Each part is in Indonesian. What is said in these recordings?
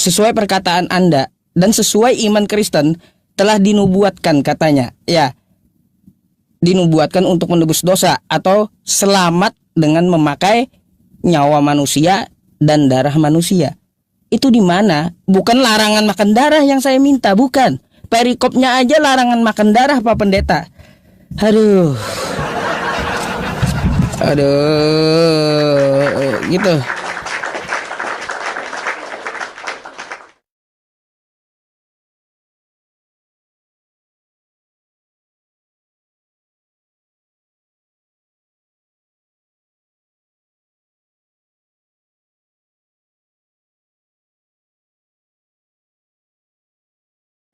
sesuai perkataan Anda dan sesuai iman Kristen telah dinubuatkan katanya. Ya, dinubuatkan untuk menebus dosa atau selamat dengan memakai nyawa manusia dan darah manusia. Itu di mana? Bukan larangan makan darah yang saya minta, bukan. Perikopnya aja larangan makan darah, Pak Pendeta. Aduh, gitu.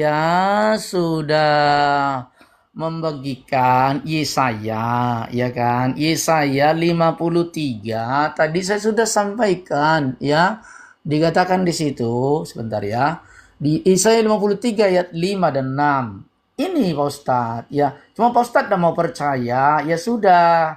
Ya sudah membagikan Yesaya, ya kan? Yesaya 53 tadi saya sudah sampaikan, ya. Dikatakan di situ, sebentar ya. Di Yesaya 53 ayat 5 dan 6. Ini Pak Ustadz, ya. Cuma Pak Ustadz tidak mau percaya, ya sudah.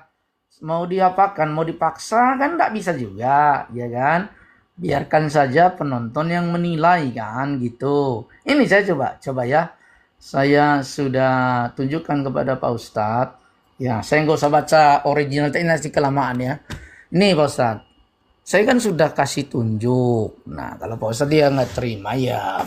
Mau diapakan, mau dipaksa kan tidak bisa juga, ya kan? Biarkan saja penonton yang menilai kan gitu. Ini saya coba ya. Saya sudah tunjukkan kepada Pak Ustadz. Ya, saya nggak usah baca original, ini nanti kelamaan ya. Ini Pak Ustadz, saya kan sudah kasih tunjuk. Nah, kalau Pak Ustadz dia nggak terima ya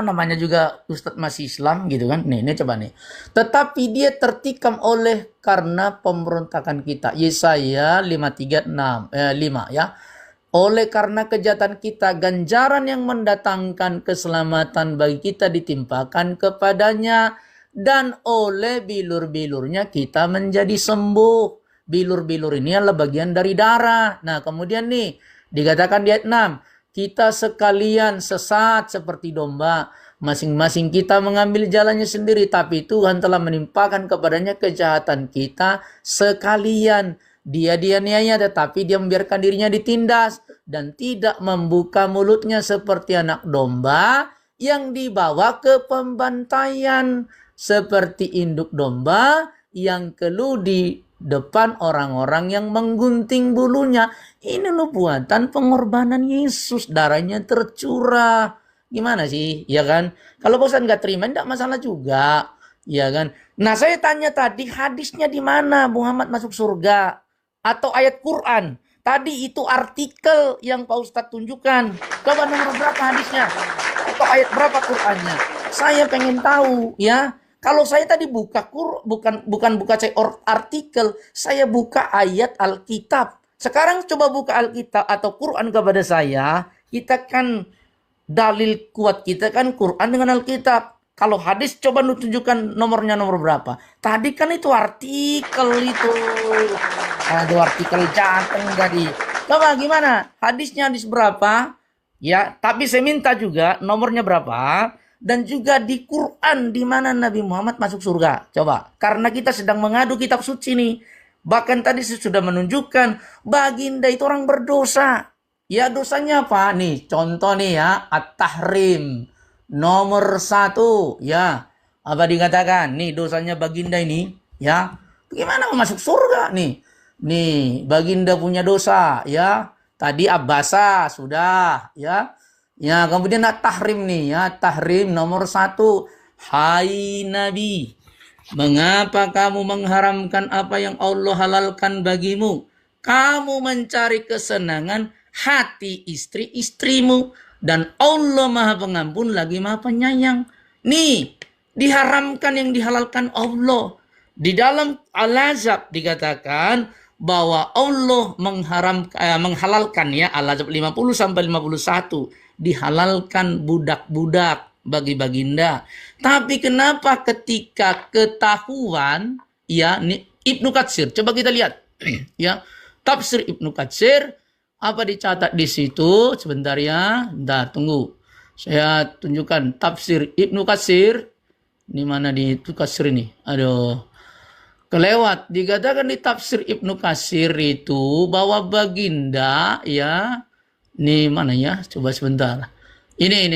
namanya juga Ustadz masih Islam gitu kan. Nih coba nih. Tetapi dia tertikam oleh karena pemberontakan kita. Yesaya 5:5 ya. Oleh karena kejahatan kita, ganjaran yang mendatangkan keselamatan bagi kita ditimpakan kepadanya. Dan oleh bilur-bilurnya kita menjadi sembuh. Bilur-bilur ini adalah bagian dari darah. Nah kemudian nih, dikatakan di ayat 6. Kita sekalian sesat seperti domba. Masing-masing kita mengambil jalannya sendiri. Tapi Tuhan telah menimpakan kepadanya kejahatan kita sekalian. Dia dianiaya tetapi dia membiarkan dirinya ditindas dan tidak membuka mulutnya seperti anak domba yang dibawa ke pembantaian, seperti induk domba yang keluh di depan orang-orang yang menggunting bulunya. Ini loh buatan pengorbanan Yesus, darahnya tercurah. Gimana sih, ya kan? Kalau bosan nggak terima, tidak masalah juga, ya kan? Nah saya tanya tadi, hadisnya di mana Muhammad masuk surga? Atau ayat Quran. Tadi itu artikel yang Pak Ustadz tunjukkan. Coba nomor berapa hadisnya? Atau ayat berapa Qurannya? Saya pengen tahu ya. Kalau saya tadi buka bukan buka artikel, saya buka ayat Alkitab. Sekarang coba buka Alkitab atau Quran kepada saya. Kita kan dalil kuat kita kan Quran dengan Alkitab. Kalau hadis coba tunjukkan nomornya nomor berapa. Tadi kan itu artikel itu. Aduh artikel jateng tadi. Coba gimana? Hadisnya hadis berapa? Ya, tapi saya minta juga nomornya berapa. Dan juga di Quran di mana Nabi Muhammad masuk surga. Coba. Karena kita sedang mengadu kitab suci nih. Bahkan tadi saya sudah menunjukkan baginda itu orang berdosa. Ya dosanya apa? Nih contoh nih ya. At-Tahrim. Nomor 1 ya. Apa dikatakan? Nih dosanya baginda ini ya. Bagaimana mau masuk surga nih? Nih baginda punya dosa ya. Tadi Abbasa sudah ya. Ya kemudian Tahrim nih ya. Tahrim nomor 1. Hai Nabi, mengapa kamu mengharamkan apa yang Allah halalkan bagimu? Kamu mencari kesenangan hati istri-istrimu. Dan Allah maha pengampun lagi maha penyayang. Nih, diharamkan yang dihalalkan Allah. Di dalam Al-Ahzab dikatakan bahwa Allah menghalalkan ya, Al-Ahzab 50-51. Dihalalkan budak-budak bagi baginda. Tapi kenapa ketika ketahuan, ya, nih, Ibnu Katsir, coba kita lihat. Ya, tafsir Ibnu Katsir. Apa dicatat di situ? Sebentar ya. Bentar, tunggu. Saya tunjukkan tafsir Ibnu Katsir. Di mana di Ibnu Katsir ini? Aduh. Kelewat. Dikatakan di tafsir Ibnu Katsir itu bahwa baginda ya. Ini mana ya? Coba sebentar. Ini.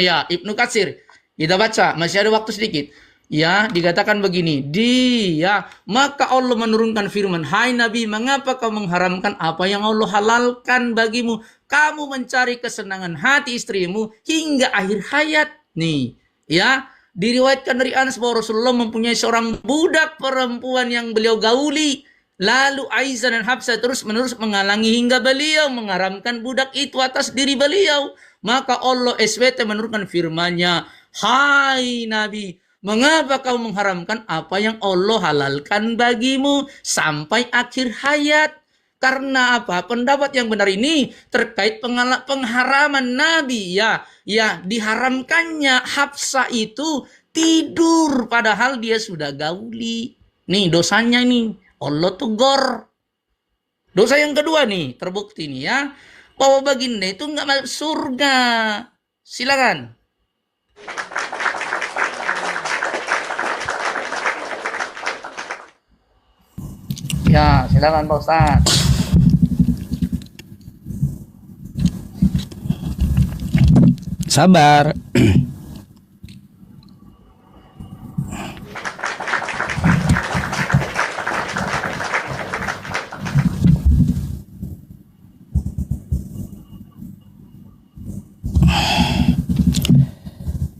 Ya, Ibnu Katsir. Kita baca. Masih ada waktu sedikit. Ya, dikatakan begini, maka Allah menurunkan firman, hai Nabi, mengapa kau mengharamkan apa yang Allah halalkan bagimu? kamu mencari kesenangan hati istrimu hingga akhir hayat. Nih, ya, diriwayatkan dari Anas bahwa Rasulullah mempunyai seorang budak perempuan yang beliau gauli. Lalu Aisyah dan Hafsah terus-menerus menghalangi hingga beliau mengharamkan budak itu atas diri beliau. Maka Allah SWT menurunkan firman-Nya, "Hai Nabi, mengapa kau mengharamkan apa yang Allah halalkan bagimu sampai akhir hayat?" Karena apa? Pendapat yang benar ini terkait pengharaman Nabi, ya diharamkannya Hafsah itu tidur padahal dia sudah gauli. Nih dosanya nih. Allah tegur. Dosa yang kedua nih, terbukti nih ya, bahwa baginda itu nggak masuk surga. Silakan. Ya, silakan Pak Ustaz. Sabar.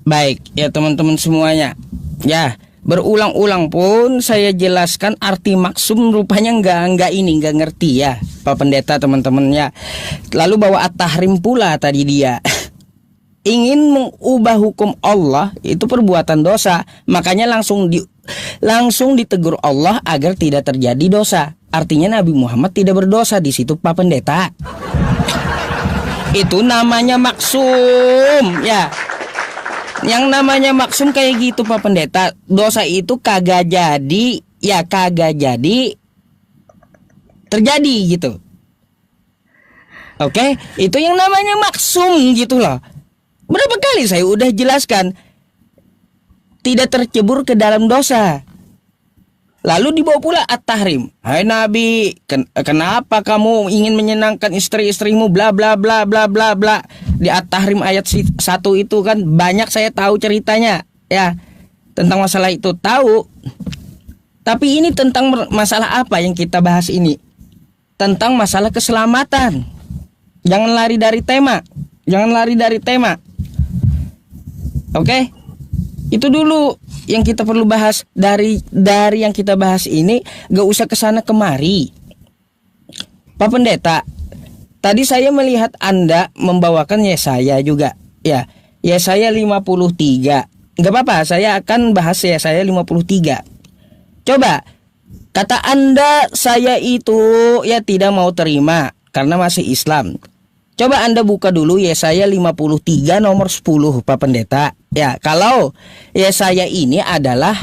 Baik, ya teman-teman semuanya. Ya, berulang-ulang pun saya jelaskan arti maksum, rupanya nggak ngerti ya Pak Pendeta, teman-teman ya. Lalu bawa at-tahrim pula tadi dia. Ingin mengubah hukum Allah itu perbuatan dosa, makanya langsung ditegur Allah agar tidak terjadi dosa. Artinya Nabi Muhammad tidak berdosa di situ Pak Pendeta. Itu namanya maksum ya. Yang namanya maksum kayak gitu Pak Pendeta. Dosa itu kagak jadi terjadi gitu. Oke, itu yang namanya maksum gitu loh. Berapa kali saya udah jelaskan, tidak tercebur ke dalam dosa. Lalu dibawa pula at-tahrim. Hai Nabi, kenapa kamu ingin menyenangkan istri-istrimu bla bla bla bla bla bla. Di at-tahrim ayat 1 itu kan banyak saya tahu ceritanya ya. Tentang masalah itu tahu. Tapi ini tentang masalah apa yang kita bahas ini? Tentang masalah keselamatan. Jangan lari dari tema. Oke? Itu dulu yang kita perlu bahas. Dari yang kita bahas ini gak usah kesana kemari. Pak Pendeta, tadi saya melihat Anda membawakan Yesaya juga. Ya, Yesaya 53. Gak apa-apa, saya akan bahas Yesaya 53. Coba, kata Anda saya itu ya tidak mau terima karena masih Islam. Coba Anda buka dulu Yesaya 53 nomor 10 Pak Pendeta. Ya, kalau Yesaya ini adalah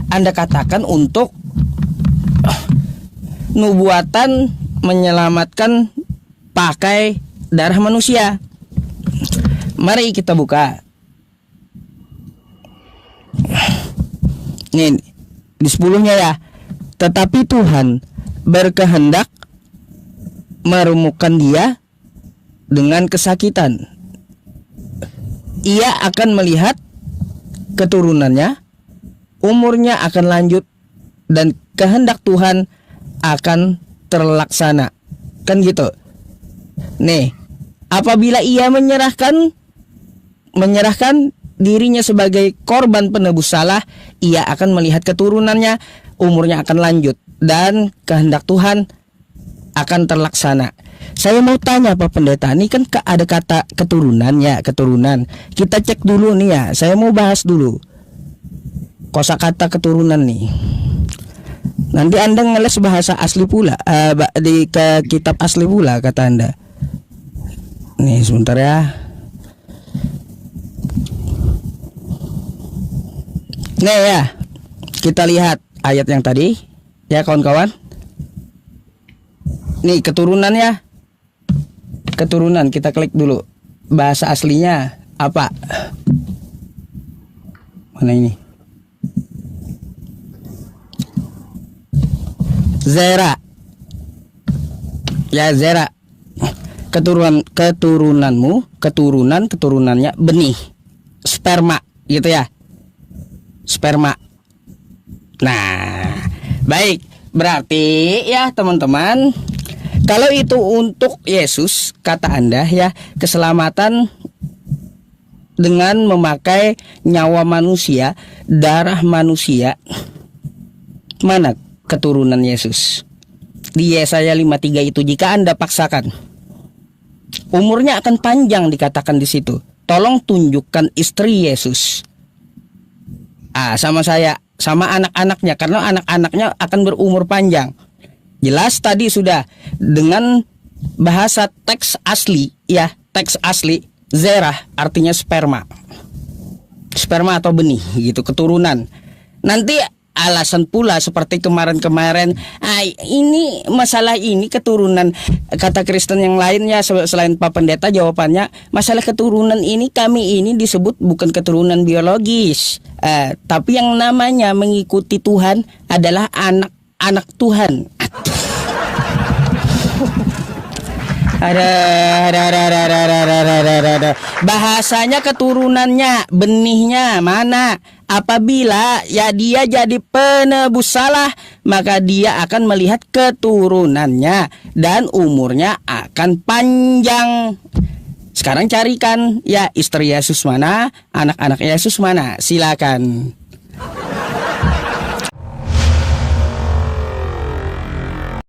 Anda katakan untuk nubuatan menyelamatkan pakai darah manusia. Mari kita buka. Nih, di 10-nya ya. Tetapi Tuhan berkehendak meremukkan dia dengan kesakitan. Ia akan melihat keturunannya, umurnya akan lanjut, dan kehendak Tuhan akan terlaksana. Kan gitu. Nih, apabila ia menyerahkan dirinya sebagai korban penebus salah, ia akan melihat keturunannya, umurnya akan lanjut, dan kehendak Tuhan akan terlaksana. Saya mau tanya Pak Pendeta, ini kan ada kata keturunan ya, keturunan. Kita cek dulu nih ya, saya mau bahas dulu kosakata keturunan nih. Nanti Anda ngeles bahasa asli pula, di ke kitab asli pula kata Anda. Nih sebentar ya. Nih ya, kita lihat ayat yang tadi ya kawan-kawan. Nih keturunan ya. Keturunan, kita klik dulu. Bahasa aslinya apa? Mana ini? Zera. Ya, zera. Keturunannya benih. Sperma, gitu ya. Sperma. Nah, baik. Berarti ya teman-teman, Kalau itu untuk Yesus, kata Anda ya, keselamatan dengan memakai nyawa manusia, darah manusia, mana keturunan Yesus? Di Yesaya 53 itu, jika Anda paksakan, umurnya akan panjang dikatakan di situ. Tolong tunjukkan istri Yesus. Sama saya, sama anak-anaknya, karena anak-anaknya akan berumur panjang. Jelas tadi sudah dengan bahasa teks asli, ya, teks asli, zerah artinya sperma. Sperma atau benih gitu, keturunan. Nanti alasan pula seperti kemarin-kemarin, ini masalah ini keturunan, kata Kristen yang lainnya selain Pak Pendeta, jawabannya masalah keturunan ini, kami ini disebut bukan keturunan biologis, tapi yang namanya mengikuti Tuhan adalah anak-anak Tuhan. Bahasanya keturunannya, benihnya mana? Apabila ya dia jadi penebus salah, maka dia akan melihat keturunannya dan umurnya akan panjang. Sekarang carikan ya, istri Yesus mana, anak-anak Yesus mana, silakan.